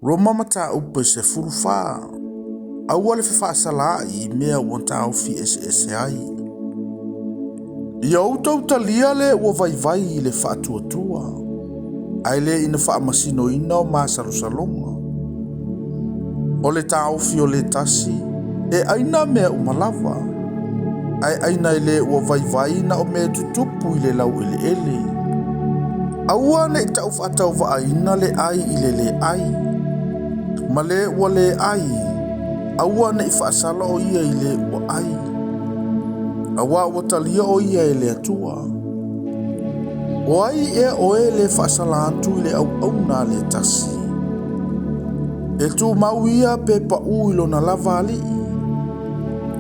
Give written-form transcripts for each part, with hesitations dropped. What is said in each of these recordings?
Roma mata upe se furufa. Aua le whawhaasala I mea ua tauwhi ese ai. Ia outau talia le ua vai I le whaatuatua. Ai le ina whaamasino ina o masalusalonga. O le tauwhi o le tasi, e aina mea umalava. Ai aina le ua vai na o mea tutupu I le lau ele. Aua ne tau whaatau aina le ai I le ai. Ma le ua le ai. Aua ne whaasala o ia I le ua ai. Awa ua talia o ia e le atua. O ai e o e le whaasala atu I le au na le tasi. E tu mau ia pe pa uilo na lava ali.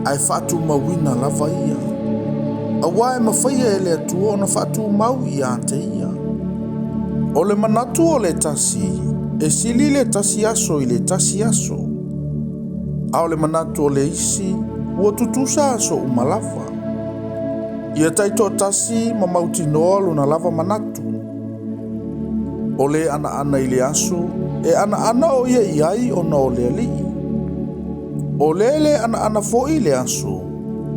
Ai whaatu mawina lava ia. Awa e mawhaia e le atua o na whaatu mau ia te ia. O le manatu o le tasi, e sili le tasi aso I le tasi aso. A le manatu o le isi, ua tutusa aso umalava. Ia taito tasi ma mautinoa luna lava manatu. O le ana I le aso, e ana o ia iai o na o le alii. O le ana fo I le aso,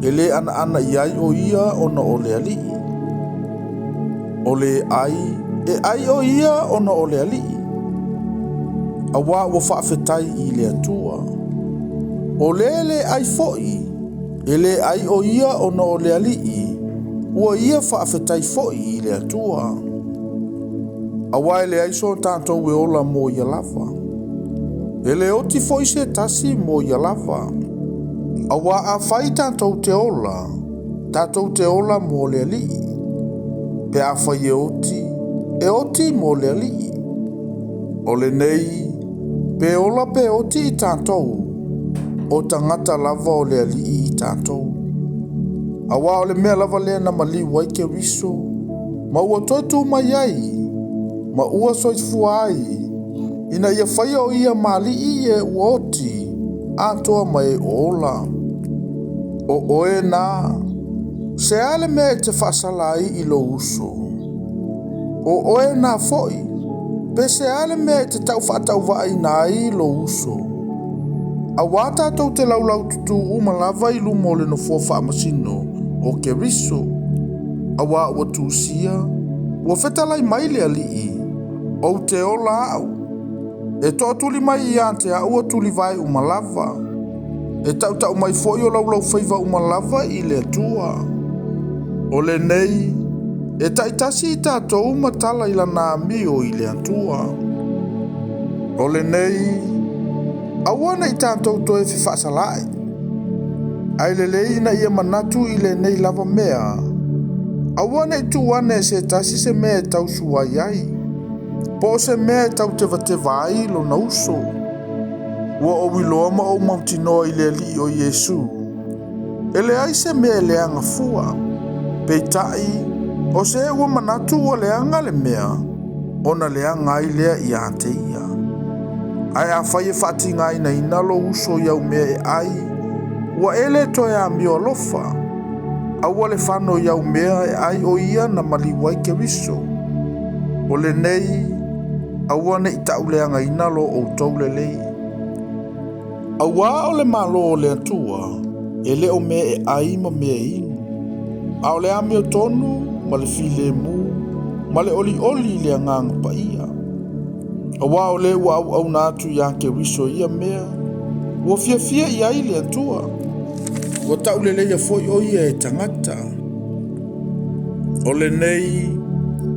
e le ana iai o ia o na o le alii. O le ai, e ai o ia o na o le alii. Awa ua whaafetai I le atua. O le ai foi, e le ai o ia o na o le alii. Ua ia whaafetai foi I le atua. Awa le ai so tātou e ola mo ia lava. E le oti foi se tasi mo ia lava. Awa a whai tātou te ola mo le alii. Pe a whai e oti mo le alii. O le nei, pe ola pe oti I tātou. O tangata lava o le alii I tātou. Awa o le mea lava lea na mali waike riso. Ma ua toitu mai ai. Ma ua soifua ai. Ina ia whaia o ia mali I e ua oti. Atoa mai o ola. O oe nā. Se ale mea te whaasala ai I lo uso. O oe nā foi. Pe se ale mea te tau whaatau vai nā I lo uso. A wata tau te laulau tutu umalava I lumo le no fuafa masino o ke riso. A wa ua tūsia, ua whetalai mai le alii, o te ola au. E toa tuli mai I ante a ua tuli vai umalava. E tau mai foi o laulau whaiva umalava I le atua. O le nei, e taitasi I tātou matala I lana mio I le atua. O le nei, awana I tātou toe whiwhaasalai. Ai le lei na ia manatu I le nei lava mea. Awana I tuane se tasi se mea tau suai ai. Po se mea tau te vai lo na uso. Ua o wiloa ma o mautinoa I le li o Yesu. Ele ai se mea le anga fua. Peitai, o se ua manatu ua le anga le mea. Ona le anga ai lea I ante ia. Ai a whai e whaatinga ina inalo uso iau mea e ai. Ua ele toe a mio alofa. Aua le whano iau mea e ai o ia na maliwai ke riso. O le nei, aua ne I tauleanga inalo o taule lei. Aua o le malo o le atua, e le o mea e ai ma mea inu. A o le ame o tonu, ma le file mu, ma le oli le angang pa ia. Awa o le ua au natu ya ke riso ia mea. Ua fia I ai le atua. Ua taulele ia foi o ia e tangata. O le nei,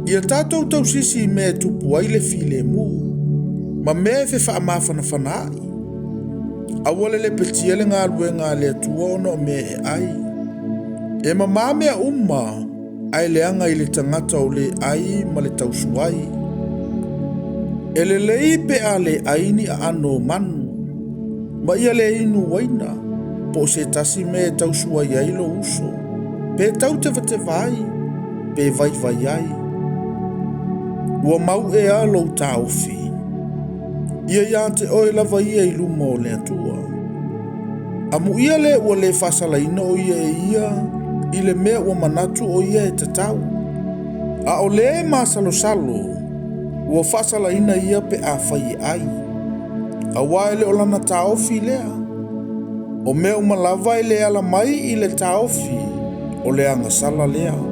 ia tātou tau sisi mea tupu ai le file mu. Ma mea fe wha amawhana whanai. Awa le petia le ngā luenga le atua ono mea e ai. E ma mea ai le anga I le tangata o le ai ma le tausuai. Ele lei pe a le aini a ano manu. Ma ia le inu waina. Po se tasi me tau sua iai lo uso. Pe tau te vai. Pe vai ai. Ua mau e a lo ta ofi. Ia ia te oe lava ia I luma o le atua. Amu ia le ua le fasala ina o ia e ia. I le mea ua manatu o ia e tatau. A o le ma salo. Ua fasala ina ia pe a fai ai. Awa ele o lana taofi lea. O mea umalava i le ala mai i le taofi o le angasala lea.